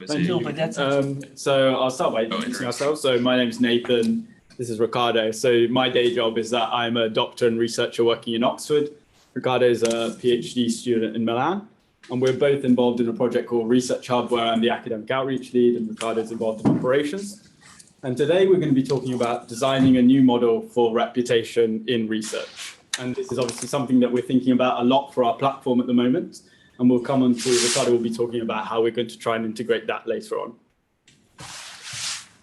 Thank you. So I'll start by introducing ourselves. So my name is Nathan. This is Riccardo. So my day job is that I'm a doctor and researcher working in Oxford. Riccardo is a PhD student in Milan. And we're both involved in a project called ResearchHub, where I'm the academic outreach lead and Riccardo is involved in operations. And today we're going to be talking about designing a new model for reputation in research. And this is obviously something that we're thinking about a lot for our platform at the moment. And we'll come on to, Riccardo will be talking about how we're going to try and integrate that later on.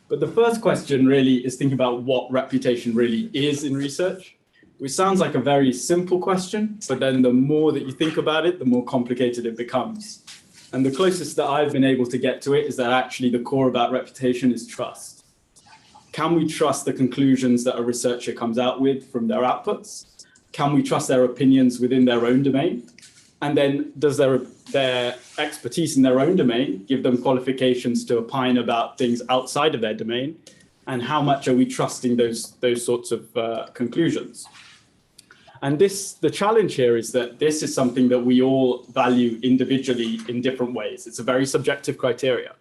But the first question really is thinking about what reputation really is in research, which sounds like a very simple question, but then the more that you think about it, the more complicated it becomes. And the closest that I've been able to get to it is that actually the core about reputation is trust. Can we trust the conclusions that a researcher comes out with from their outputs? Can we trust their opinions within their own domain? And then does their expertise in their own domain give them qualifications to opine about things outside of their domain? And how much are we trusting those sorts of conclusions? And the challenge here is that this is something that we all value individually in different ways. It's a very subjective criteria.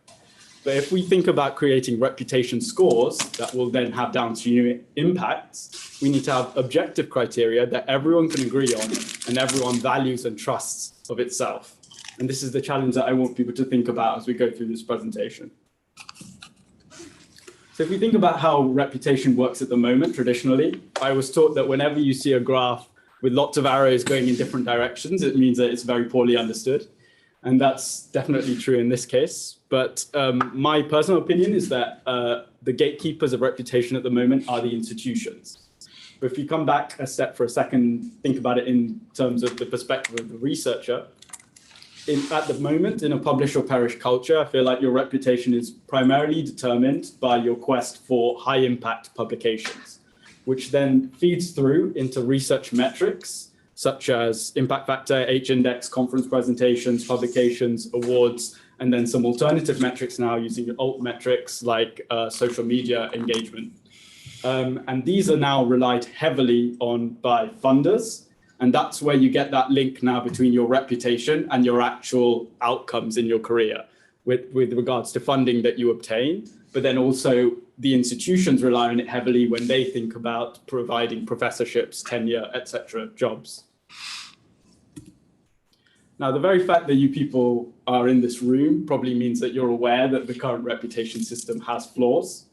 But if we think about creating reputation scores that will then have downstream impacts, we need to have objective criteria that everyone can agree on and everyone values and trusts of itself. And this is the challenge that I want people to think about as we go through this presentation. So if we think about how reputation works at the moment, traditionally, I was taught that whenever you see a graph with lots of arrows going in different directions, it means that it's very poorly understood. And that's definitely true in this case. But my personal opinion is that the gatekeepers of reputation at the moment are the institutions. But if you come back a step for a second, think about it in terms of the perspective of the researcher. At the moment, in a publish or perish culture, I feel like your reputation is primarily determined by your quest for high impact publications, which then feeds through into research metrics, such as impact factor, H-index, conference presentations, publications, awards, and then some alternative metrics now using alt metrics like social media engagement. And these are now relied heavily on by funders. And that's where you get that link now between your reputation and your actual outcomes in your career with regards to funding that you obtain. But then also the institutions rely on it heavily when they think about providing professorships, tenure, etc., jobs. Now, the very fact that you people are in this room probably means that you're aware that the current reputation system has flaws.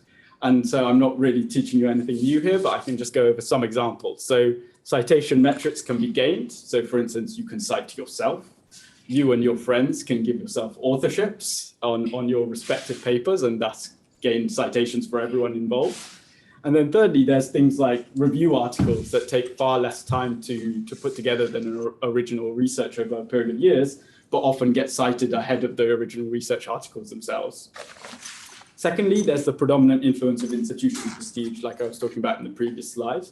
And so I'm not really teaching you anything new here, but I can just go over some examples. So citation metrics can be gained. So for instance, you can cite yourself. You and your friends can give yourself authorships on your respective papers and thus gain citations for everyone involved. And then thirdly, there's things like review articles that take far less time to put together than an original research over a period of years, but often get cited ahead of the original research articles themselves. Secondly, there's the predominant influence of institutional prestige, like I was talking about in the previous slide.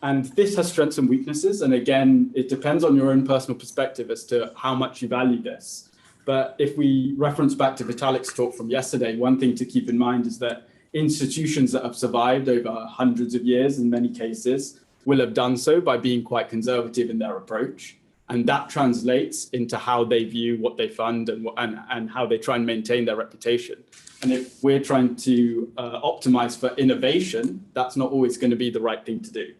And this has strengths and weaknesses. And again, it depends on your own personal perspective as to how much you value this. But if we reference back to Vitalik's talk from yesterday, one thing to keep in mind is that institutions that have survived over hundreds of years in many cases will have done so by being quite conservative in their approach. And that translates into how they view what they fund and how they try and maintain their reputation. And if we're trying to optimize for innovation, that's not always going to be the right thing to do.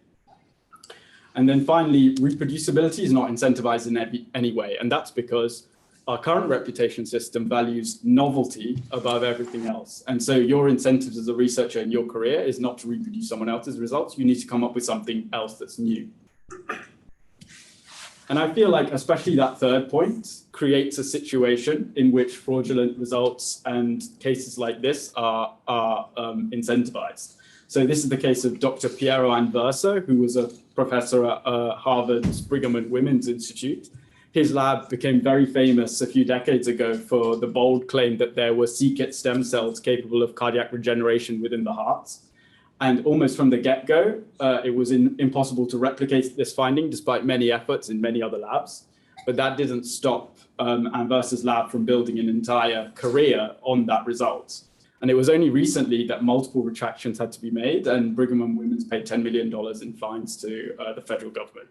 And then finally, reproducibility is not incentivized in any way. And that's because our current reputation system values novelty above everything else. And so your incentives as a researcher in your career is not to reproduce someone else's results. You need to come up with something else that's new. And I feel like especially that third point creates a situation in which fraudulent results and cases like this are incentivized. So this is the case of Dr. Piero Anversa, who was a professor at Harvard's Brigham and Women's Institute. His lab became very famous a few decades ago for the bold claim that there were c-kit stem cells capable of cardiac regeneration within the heart. And almost from the get-go, it was impossible to replicate this finding despite many efforts in many other labs. But that didn't stop Anversa's lab from building an entire career on that result. And it was only recently that multiple retractions had to be made and Brigham and Women's paid $10 million in fines to the federal government.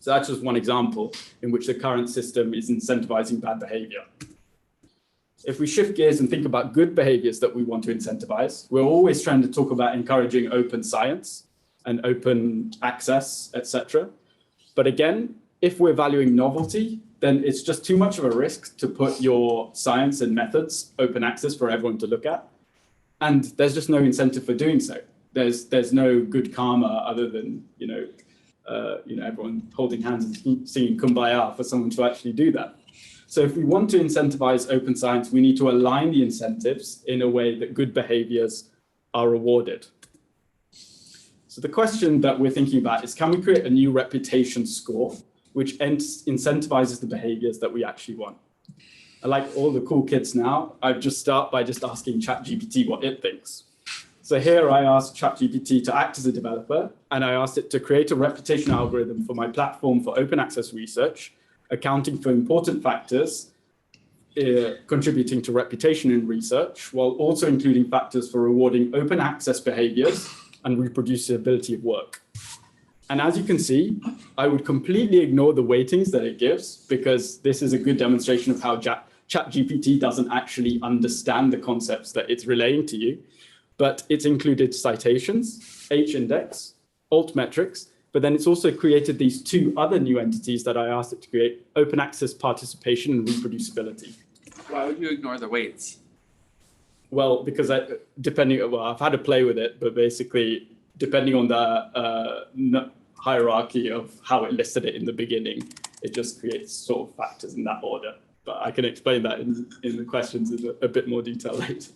So that's just one example in which the current system is incentivizing bad behavior. If we shift gears and think about good behaviors that we want to incentivize, we're always trying to talk about encouraging open science and open access, etc. But again, if we're valuing novelty, then it's just too much of a risk to put your science and methods open access for everyone to look at. And there's just no incentive for doing so. There's no good karma other than, everyone holding hands and singing Kumbaya for someone to actually do that. So if we want to incentivize open science, we need to align the incentives in a way that good behaviors are rewarded. So the question that we're thinking about is, can we create a new reputation score which incentivizes the behaviors that we actually want? Like all the cool kids now, I just start by just asking ChatGPT what it thinks. So here I asked ChatGPT to act as a developer, and I asked it to create a reputation algorithm for my platform for open access research, accounting for important factors contributing to reputation in research, while also including factors for rewarding open access behaviors and reproducibility of work. And as you can see, I would completely ignore the weightings that it gives, because this is a good demonstration of how ChatGPT doesn't actually understand the concepts that it's relaying to you. But it's included citations, H-index, altmetrics, but then it's also created these two other new entities that I asked it to create: open access participation and reproducibility. Why would you ignore the weights? Well, because I've had to play with it, but basically, depending on the hierarchy of how it listed it in the beginning, it just creates sort of factors in that order. But I can explain that in the questions in a bit more detail later.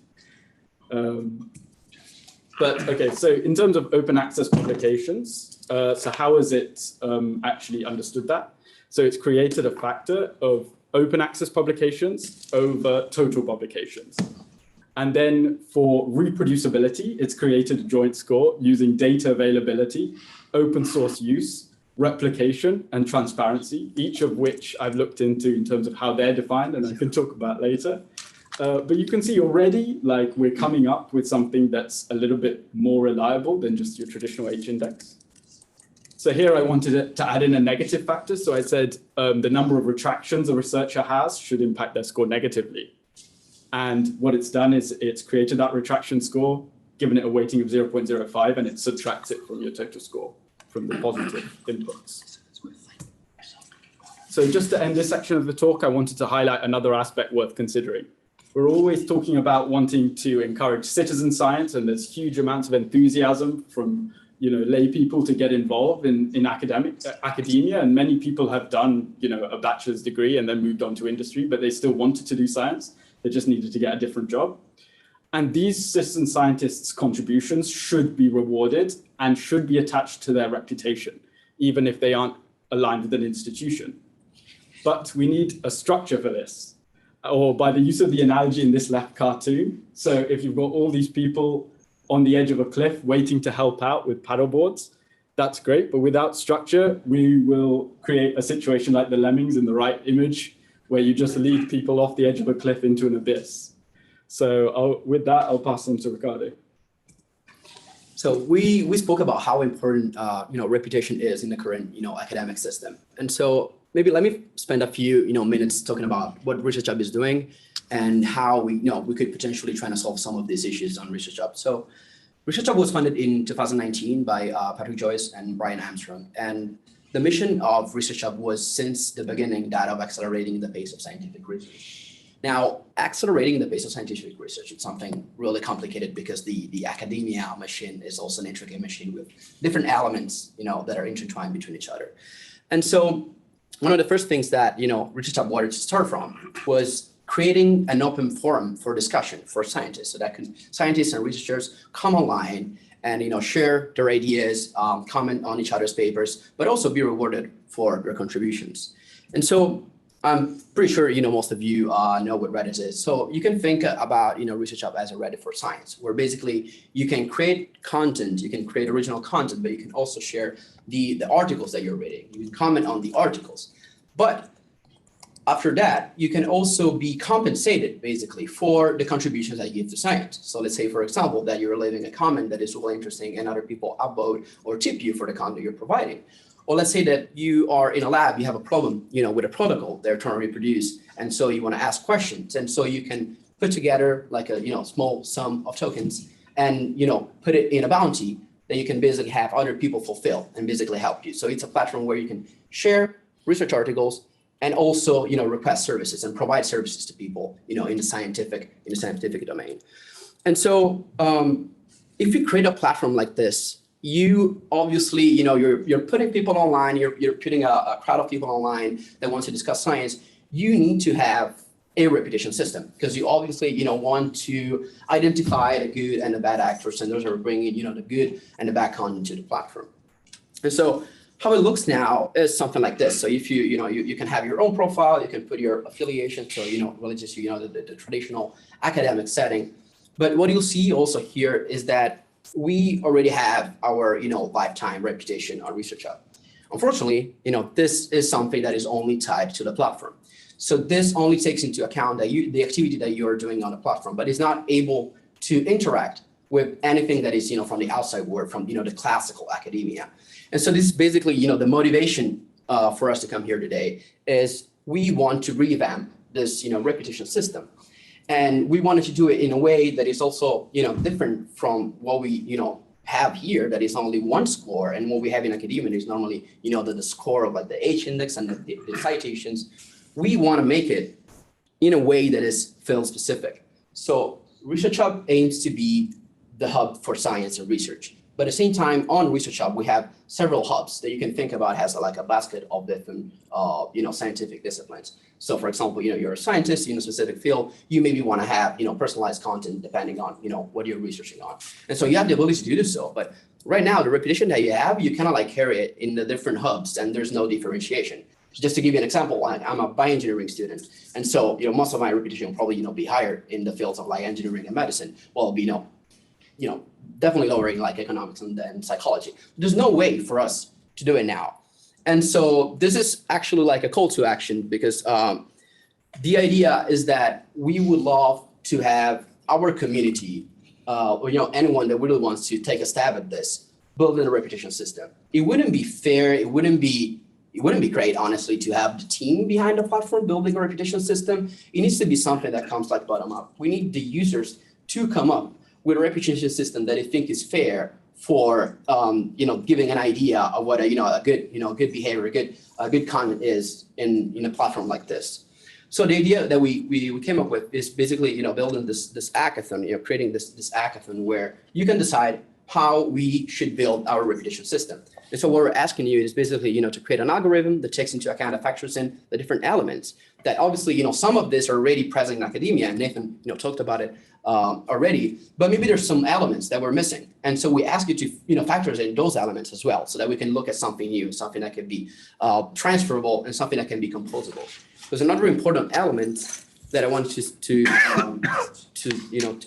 But okay, so in terms of open access publications, so how has it actually understood that? So it's created a factor of open access publications over total publications. And then for reproducibility, it's created a joint score using data availability, open source use, replication, and transparency, each of which I've looked into in terms of how they're defined, and I can talk about later. But you can see already, like, we're coming up with something that's a little bit more reliable than just your traditional H-index. So here I wanted to add in a negative factor. So I said the number of retractions a researcher has should impact their score negatively. And what it's done is it's created that retraction score, given it a weighting of 0.05, and it subtracts it from your total score from the positive inputs. So just to end this section of the talk, I wanted to highlight another aspect worth considering. We're always talking about wanting to encourage citizen science, and there's huge amounts of enthusiasm from lay people to get involved in academia, and many people have done a bachelor's degree and then moved on to industry, but they still wanted to do science. They just needed to get a different job. And these citizen scientists' contributions should be rewarded and should be attached to their reputation, even if they aren't aligned with an institution. But we need a structure for this, or by the use of the analogy in this left cartoon. So if you've got all these people on the edge of a cliff waiting to help out with paddleboards, that's great. But without structure, we will create a situation like the lemmings in the right image, where you just lead people off the edge of a cliff into an abyss. So with that, I'll pass on to Riccardo. So we spoke about how important reputation is in the current academic system, and so maybe let me spend a few minutes talking about what ResearchHub is doing and how we could potentially try to solve some of these issues on ResearchHub. So ResearchHub was founded in 2019 by Patrick Joyce and Brian Armstrong, and the mission of ResearchHub was since the beginning that of accelerating the pace of scientific research. Now, accelerating the pace of scientific research is something really complicated because the academia machine is also an intricate machine with different elements that are intertwined between each other. And so one of the first things that ResearchHub wanted to start from was creating an open forum for discussion for scientists, so that scientists and researchers come online and share their ideas, comment on each other's papers, but also be rewarded for their contributions. And so I'm pretty sure most of you know what Reddit is. So you can think about ResearchHub as a Reddit for science, where basically you can create content, you can create original content, but you can also share the articles that you're reading. You can comment on the articles, but after that, you can also be compensated basically for the contributions that you give to science. So let's say, for example, that you're leaving a comment that is really interesting and other people upvote or tip you for the content you're providing. Or let's say that you are in a lab, you have a problem, with a protocol they're trying to reproduce. And so you want to ask questions. And so you can put together like a, small sum of tokens and, put it in a bounty that you can basically have other people fulfill and basically help you. So it's a platform where you can share research articles and also, request services and provide services to people, in the scientific domain. And so if you create a platform like this, you obviously, you're putting people online, you're putting a crowd of people online that want to discuss science. You need to have a reputation system because you obviously, want to identify the good and the bad actors, and those are bringing, the good and the bad content to the platform. And so how it looks now is something like this. So if you can have your own profile, you can put your affiliation, so, religious, the traditional academic setting. But what you'll see also here is that we already have our, lifetime reputation on ResearchHub. Unfortunately, this is something that is only tied to the platform. So this only takes into account that the activity that you are doing on the platform, but is not able to interact with anything that is, from the outside world, from, the classical academia. And so this is basically, the motivation for us to come here today is we want to revamp this, reputation system. And we wanted to do it in a way that is also, different from what we, have here, that is only one score. And what we have in academia is normally, the score of like the H index and the citations. We want to make it in a way that is field specific. So ResearchHub aims to be the hub for science and research. But at the same time, on ResearchHub, we have several hubs that you can think about as like a basket of different, scientific disciplines. So for example, you're a scientist in a specific field, you maybe want to have, personalized content depending on, what you're researching on. And so you have the ability to do so. But right now, the reputation that you have, you kind of like carry it in the different hubs and there's no differentiation. Just to give you an example, I'm a bioengineering student. And so, most of my reputation will probably, be higher in the fields of like engineering and medicine. Well, be, definitely lowering like economics and psychology. There's no way for us to do it now. And so this is actually like a call to action because the idea is that we would love to have our community or, anyone that really wants to take a stab at this, building a reputation system. It wouldn't be fair. It wouldn't be great, honestly, to have the team behind the platform building a reputation system. It needs to be something that comes like bottom up. We need the users to come up with a reputation system that they think is fair for, giving an idea of what a good behavior, a good content is in a platform like this. So the idea that we came up with is basically, building this hackathon, creating this hackathon where you can decide how we should build our reputation system. And so what we're asking you is basically, to create an algorithm that takes into account and factors in the different elements that obviously, some of this are already present in academia, and Nathan, talked about it already, but maybe there's some elements that we're missing. And so we ask you to, factor in those elements as well, so that we can look at something new, something that can be transferable and something that can be composable. There's another important element that I want to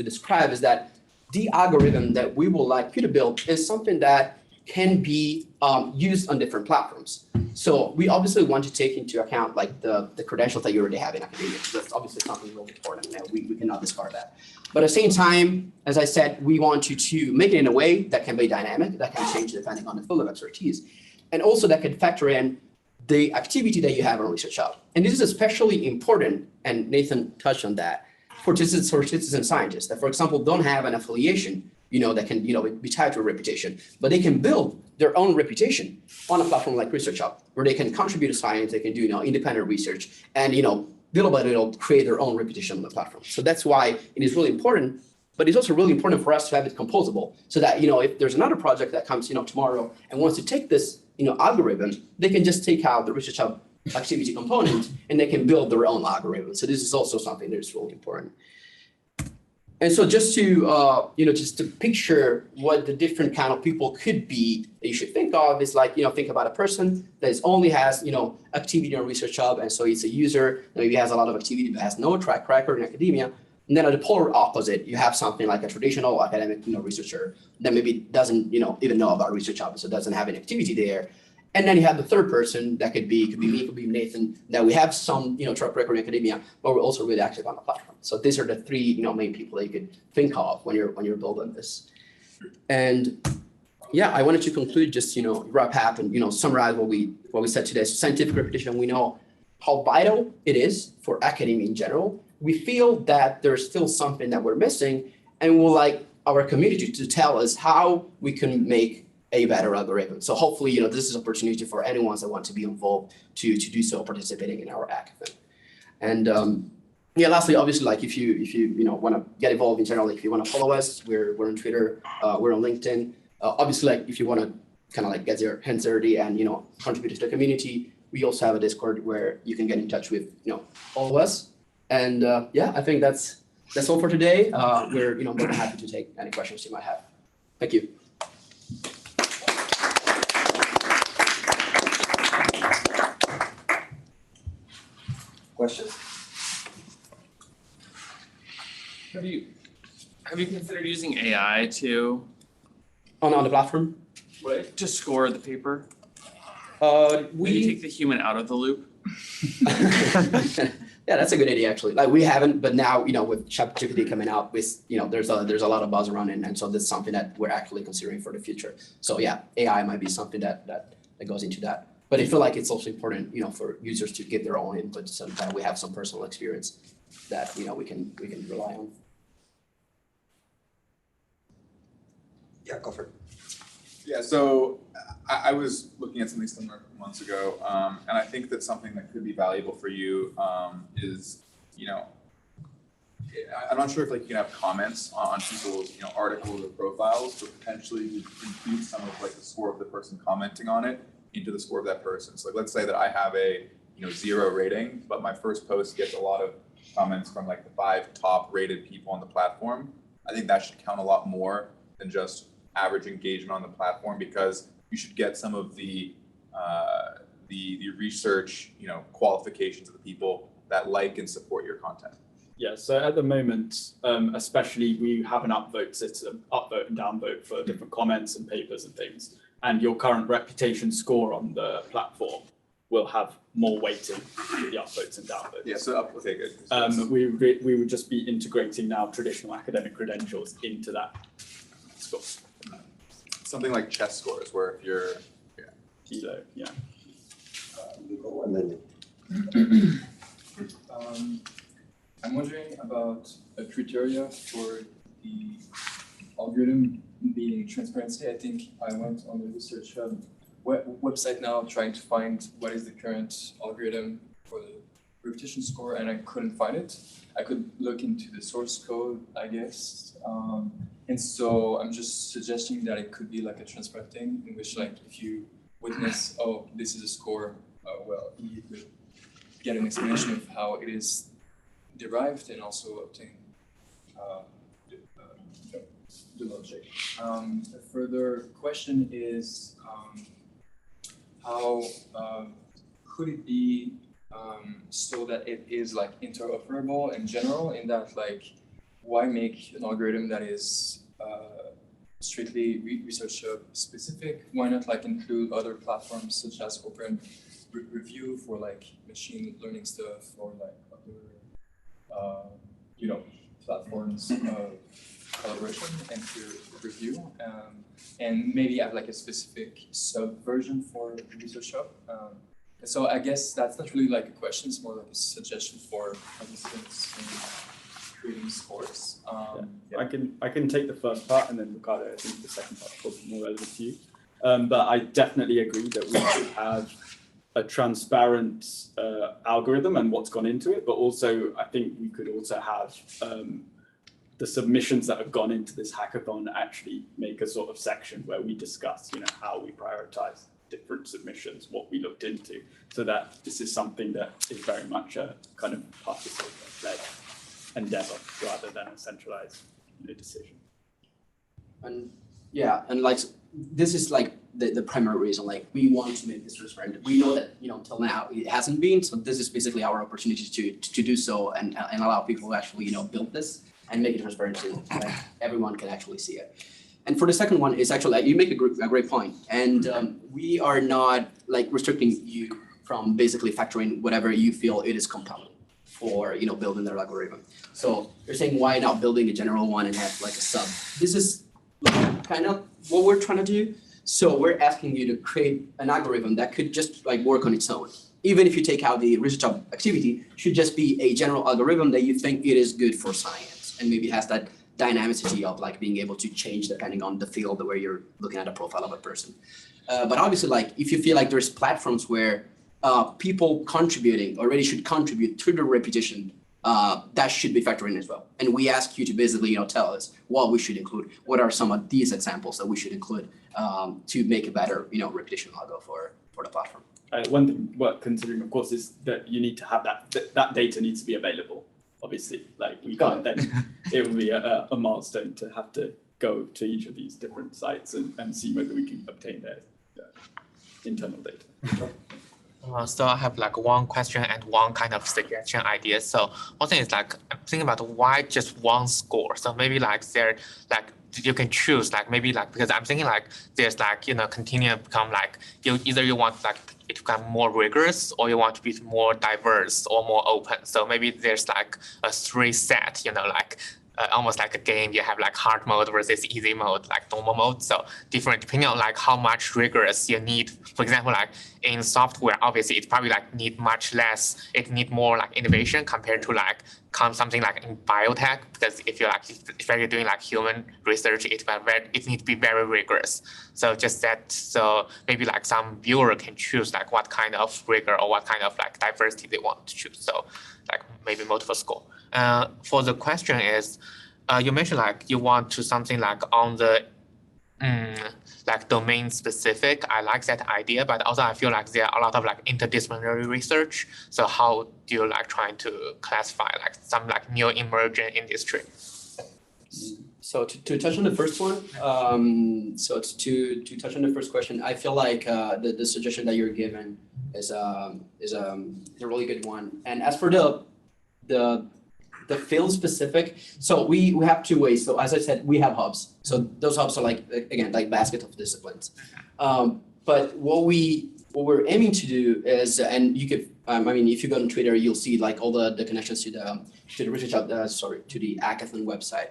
describe is that the algorithm that we would like you to build is something that can be used on different platforms. So we obviously want to take into account like the credentials that you already have in academia. That's obviously something really important, and we cannot discard that. But at the same time, as I said, we want you to make it in a way that can be dynamic, that can change depending on the field of expertise, and also that can factor in the activity that you have on ResearchHub. And this is especially important, and Nathan touched on that, for citizen scientists that, for example, don't have an affiliation, that can, be tied to a reputation, but they can build their own reputation on a platform like ResearchHub, where they can contribute to science, they can do, independent research, and, little by little create their own reputation on the platform. So that's why it is really important, but it's also really important for us to have it composable so that, if there's another project that comes, tomorrow and wants to take this, algorithm, they can just take out the ResearchHub activity component and they can build their own algorithm. So this is also something that is really important. And so just to, just to picture what the different kind of people could be that you should think of is like, think about a person that only has, activity on ResearchHub. And so it's a user that maybe has a lot of activity, but has no track record in academia. And then at the polar opposite, you have something like a traditional academic, researcher that maybe doesn't, even know about ResearchHub, so doesn't have any activity there. And then you have the third person that could be me, could be Nathan, that we have some, track record in academia, but we're also really active on the platform. So these are the three, main people that you could think of when you're building this. And yeah, I wanted to conclude, just, wrap up and, summarize what we said today. So scientific reputation, we know how vital it is for academia in general. We feel that there's still something that we're missing, and we'd like our community to tell us how we can make a better algorithm. So hopefully, this is an opportunity for anyone that want to be involved to do so, participating in our hackathon. And yeah, lastly, obviously, like if you want to get involved in general, like if you want to follow us, we're on Twitter, we're on LinkedIn. Obviously, like if you want to kind of like get your hands dirty and contribute to the community, we also have a Discord where you can get in touch with all of us. And yeah, I think that's all for today. We're more than happy to take any questions you might have. Thank you. Questions? Have you considered using AI to On the platform? score the paper? Maybe We take the human out of the loop? Yeah, that's a good idea, actually. Like we haven't, but now, with ChatGPT coming out, with, there's a lot of buzz around it. And so that's something that we're actually considering for the future. So yeah, AI might be something that goes into that. But I feel like it's also important, for users to give their own input, so that we have some personal experience that, we can rely on. Yeah, go for it. Yeah, so I was looking at something similar months ago, and I think that something that could be valuable for you is, I'm not sure if you can have comments on people's articles or profiles, but potentially you include some of the score of the person commenting on it into the score of that person. So let's say that I have a 0 rating, but my first post gets a lot of comments from the 5 top rated people on the platform. I think that should count a lot more than just average engagement on the platform, because you should get some of the research qualifications of the people that like and support your content. Yeah, so at the moment, especially, we have an upvote system, upvote and downvote for different comments and papers and things. And your current reputation score on the platform will have more weighting with the upvotes and downvotes. Yeah, so okay, good. We would just be integrating now traditional academic credentials into that score. Something like chess scores, where if you're Kilo, yeah. And then I'm wondering about a criteria for the algorithm being transparency. I think I went on the ResearchHub website now trying to find what is the current algorithm for the reputation score, and I couldn't find it. I could look into the source code, I guess. And so I'm just suggesting that it could be a transparent thing in which if you witness, oh, this is a score, well, you could get an explanation of how it is derived and also obtain the logic. A further question is how could it be so that it is interoperable in general, in that why make an algorithm that is strictly ResearchHub specific? Why not include other platforms such as Open Review for machine learning stuff, or other platforms of collaboration and peer review, and maybe have a specific sub version for ResearchHub. So I guess that's not really a question; it's more like a suggestion for participants in creating scores. Yeah. I can take the first part, and then Riccardo, I think the second part is probably more relevant to you. But I definitely agree that we should have a transparent algorithm and what's gone into it. But also, I think we could also have the submissions that have gone into this hackathon actually make a sort of section where we discuss, how we prioritize different submissions, what we looked into, so that this is something that is very much a kind of participant-led endeavor rather than a centralized decision. And yeah, and this is the primary reason, we want to make this transparent. We know that, until now it hasn't been, so this is basically our opportunity to do so and allow people to actually, build this and make it transparent so that everyone can actually see it. And for the second one is actually, you make a great point. And we are not restricting you from basically factoring whatever you feel it is compelling for, building their algorithm. So you're saying, why not building a general one and have a sub? This is kind of what we're trying to do. So we're asking you to create an algorithm that could just like work on its own. Even if you take out the ResearchHub activity, should just be a general algorithm that you think it is good for science, and maybe has that dynamicity of like being able to change depending on the field where you're looking at a profile of a person. But obviously, like if you feel like there's platforms where people contributing already should contribute to the reputation, that should be factored in as well. And we ask you to basically, tell us what we should include. What are some of these examples that we should include to make a better, reputation logo for the platform? One thing worth considering, of course, is that you need to have that data needs to be available. Obviously, like we can't then, it would be a milestone to have to go to each of these different sites and see whether we can obtain their internal data. So I have like one question and one kind of suggestion idea. So one thing is like, I'm thinking about why just one score. So maybe like there, like you can choose like maybe like, because I'm thinking like there's like, continue to become like, either you want like it to become more rigorous or you want to be more diverse or more open. So maybe there's like a 3 set, like almost like a game, you have like hard mode versus easy mode, like normal mode. So different depending on like how much rigorous you need. For example, like in software, obviously it probably like need much less, it need more like innovation compared to like something like in biotech, because if you're doing like human research, it needs to be very rigorous. So just that, so maybe like some viewer can choose like what kind of rigor or what kind of like diversity they want to choose. So like maybe multiple score. For the question is, you mentioned like you want to something like on the like domain specific. I like that idea, but also I feel like there are a lot of like interdisciplinary research. So how do you like trying to classify like some like new emerging industry? So to touch on the first one, to touch on the first question, I feel like the suggestion that you're given is a really good one. And as for the field specific, so we have 2 ways. So as I said, we have hubs. So those hubs are like, again, like basket of disciplines. But what we're aiming to do is, and you could, if you go on Twitter, you'll see like all the connections to the ResearchHub, to the Hackathon website.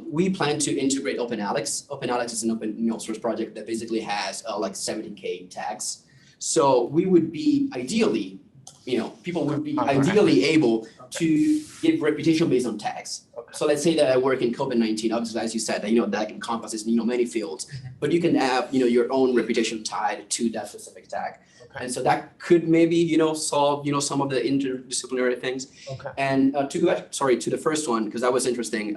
We plan to integrate OpenAlex. OpenAlex is an open source project that basically has like 70K tags. So we would be ideally, people would be ideally able to give reputation based on tags. Okay. So let's say that I work in COVID-19, obviously, as you said, that encompasses, many fields, but you can have, your own reputation tied to that specific tag. Okay. And so that could maybe, solve, some of the interdisciplinary things. Okay. And to the first one, because that was interesting,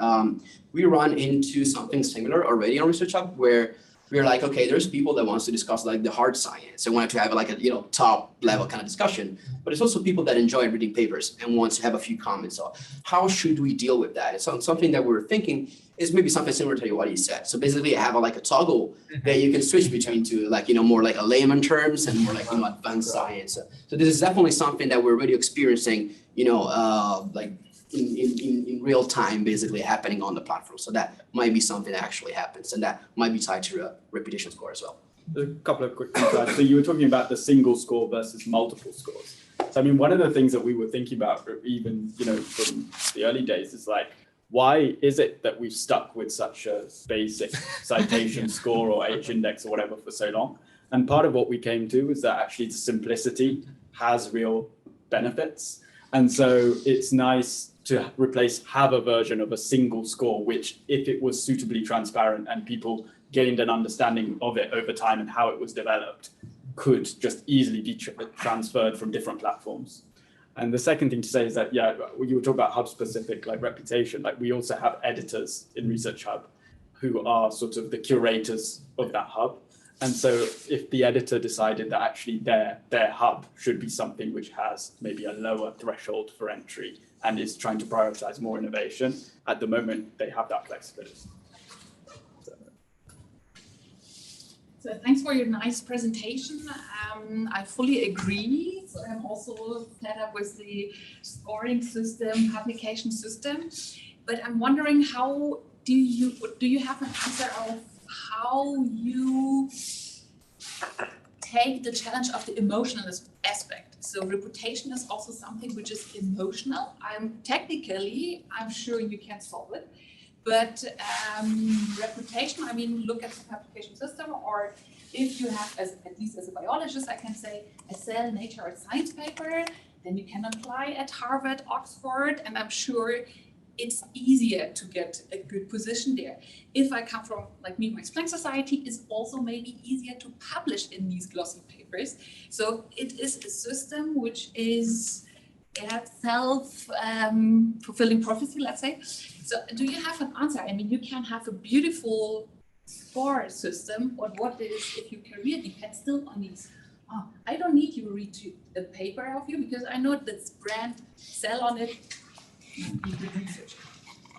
we run into something similar already on ResearchHub where we're like, okay, there's people that wants to discuss like the hard science and want to have like a top level kind of discussion, but it's also people that enjoy reading papers and wants to have a few comments on how should we deal with that. It's something that we're thinking is maybe something similar to what you said. So basically, I have a toggle that you can switch between to like more like a layman terms and more like advanced science. So this is definitely something that we're already experiencing, like in real time, basically happening on the platform. So that might be something that actually happens, and that might be tied to a reputation score as well. A couple of quick things. So you were talking about the single score versus multiple scores. So one of the things that we were thinking about, even from the early days, is like, why is it that we've stuck with such a basic citation score or H-index or whatever for so long? And part of what we came to is that actually the simplicity has real benefits. And so it's nice to have a version of a single score, which if it was suitably transparent and people gained an understanding of it over time and how it was developed, could just easily be transferred from different platforms. And the second thing to say is that, you were talking about hub specific, like reputation, like we also have editors in ResearchHub who are sort of the curators of that hub. And so if the editor decided that actually their hub should be something which has maybe a lower threshold for entry and is trying to prioritize more innovation, at the moment they have that flexibility. So thanks for your nice presentation. I fully agree. So I'm also fed up with the scoring system, publication system, but I'm wondering how do you have an answer of how you take the challenge of the emotional aspect? So reputation is also something which is emotional. I'm sure you can solve it, But reputation, I mean, look at the publication system, or if you have, at least as a biologist, I can say a Cell, Nature, or Science paper, then you can apply at Harvard, Oxford, and I'm sure it's easier to get a good position there. If I come from, like me, Max Planck Society, it's also maybe easier to publish in these glossy papers. So it is a system which is self-fulfilling prophecy, let's say. So do you have an answer? I mean, you can have a beautiful score system, but what is if your career depends still on these? Oh, I don't need you to read a paper of you because I know this brand sell on it.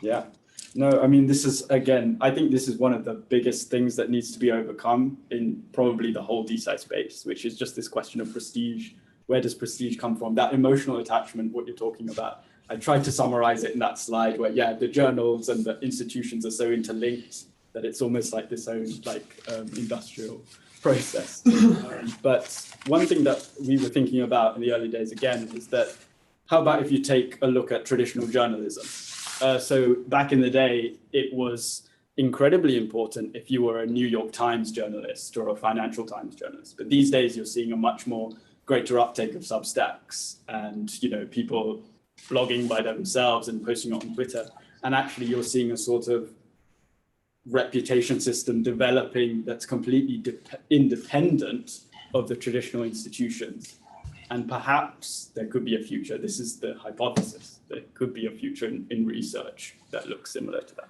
Yeah, no, I mean, this is, again, I think this is one of the biggest things that needs to be overcome in probably the whole DeSci space, which is just this question of prestige. Where does prestige come from? That emotional attachment, what you're talking about. I tried to summarize it in that slide where, yeah, the journals and the institutions are so interlinked that it's almost like this own industrial process. But one thing that we were thinking about in the early days, again, is that how about if you take a look at traditional journalism? So back in the day, it was incredibly important if you were a New York Times journalist or a Financial Times journalist. But these days, you're seeing a much more greater uptake of Substacks and people blogging by themselves and posting it on Twitter. And actually, you're seeing a sort of reputation system developing that's completely independent of the traditional institutions. And perhaps there could be a future. This is the hypothesis. There could be a future in research that looks similar to that.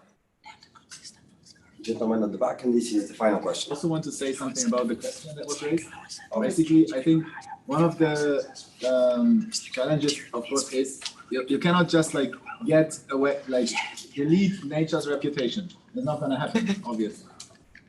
Gentleman at the back, and this is the final I question. also want to say something about the question that was raised. Basically, I think one of the challenges, of course, is you cannot just get away, delete nature's reputation. It's not going to happen, obviously.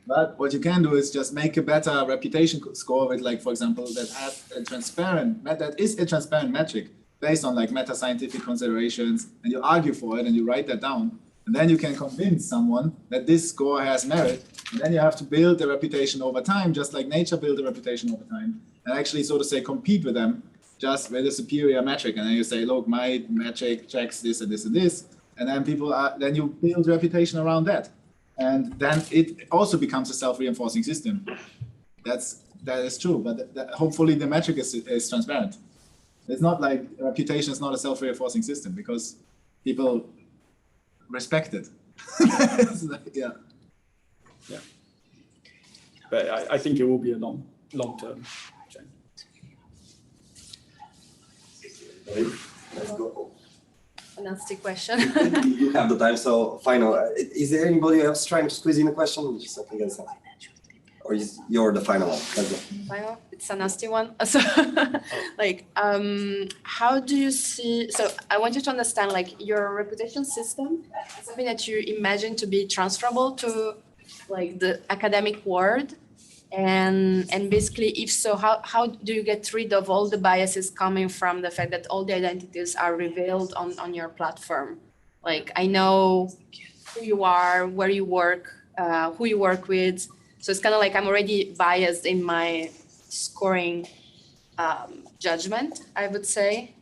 But what you can do is just make a better reputation score with, for example, that is a transparent metric based on meta-scientific considerations, and you argue for it and you write that down, and then you can convince someone that this score has merit, and then you have to build the reputation over time, just like nature built a reputation over time, and actually, so to say, compete with them just with a superior metric, and then you say, look, my metric checks this and this and this, and then then you build reputation around that. And then it also becomes a self-reinforcing system. That is true, but hopefully the metric is transparent. It's not like reputation is not a self-reinforcing system because people respect it. Yeah. Yeah. But I think it will be a long-term change. Let's go. A nasty question. You have the time, so final. Is there anybody else trying to squeeze in a question? Just something else. Or you're the final one? Let's go. Final? It's a nasty one. So, how do you see? So, I want you to understand, your reputation system is something that you imagine to be transferable to, the academic world, and basically, if so, how do you get rid of all the biases coming from the fact that all the identities are revealed on your platform? I know who you are, where you work, who you work with. So it's kind of I'm already biased in my scoring judgment, I would say.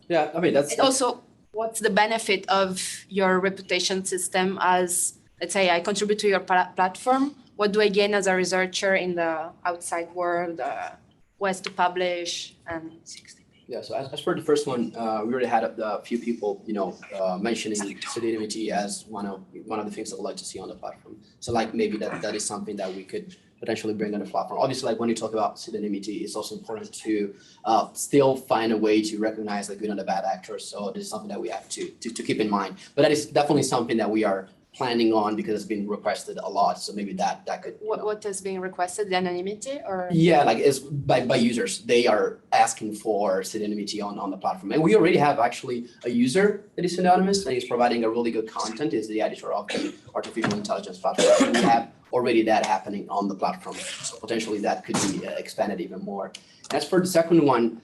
Yeah, I mean, that's... And also, what's the benefit of your reputation system as, let's say, I contribute to your platform? What do I gain as a researcher in the outside world? Ways to publish and... Yeah, so as for the first one, we already had a few people, mentioning pseudonymity as one of the things that we'd like to see on the platform. So maybe that is something that we could potentially bring on the platform. Obviously, when you talk about pseudonymity, it's also important to still find a way to recognize the good and the bad actors. So this is something that we have to keep in mind. But that is definitely something that we are planning on because it's been requested a lot. So maybe that could. What is being requested? The anonymity or? Yeah, it's by users. They are asking for pseudonymity on the platform. And we already have actually a user that is anonymous and is providing a really good content, is the editor of the artificial intelligence platform. And we have already that happening on the platform. So potentially that could be expanded even more. As for the second one,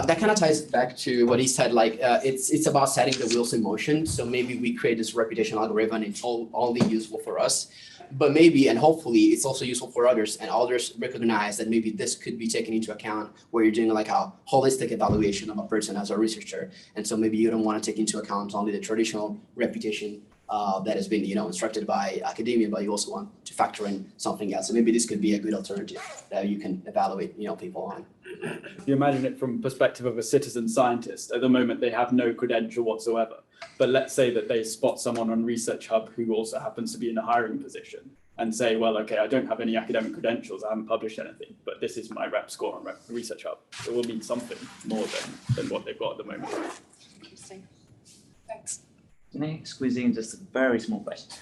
that kind of ties back to what he said, it's about setting the wheels in motion. So maybe we create this reputation algorithm and it's only useful for us, but maybe, and hopefully it's also useful for others, and others recognize that maybe this could be taken into account where you're doing a holistic evaluation of a person as a researcher. And so maybe you don't want to take into account only the traditional reputation that has been, instructed by academia, but you also want to factor in something else. So maybe this could be a good alternative that you can evaluate, people on. You imagine it from the perspective of a citizen scientist. At the moment, they have no credential whatsoever. But let's say that they spot someone on ResearchHub who also happens to be in a hiring position and say, well, okay, I don't have any academic credentials, I haven't published anything, but this is my rep score on ResearchHub. It will mean something more than what they've got at the moment. Interesting. Thanks. Can I squeeze in just a very small question?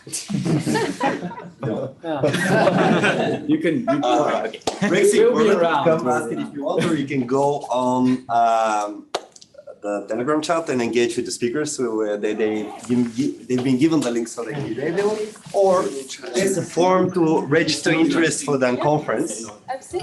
You can Rexy, We'll be we're around. come ask it if you want, or you can go on the Telegram chat and engage with the speakers. So they've been given the link so they can be available. Or there's a form to register interest for the conference. I've seen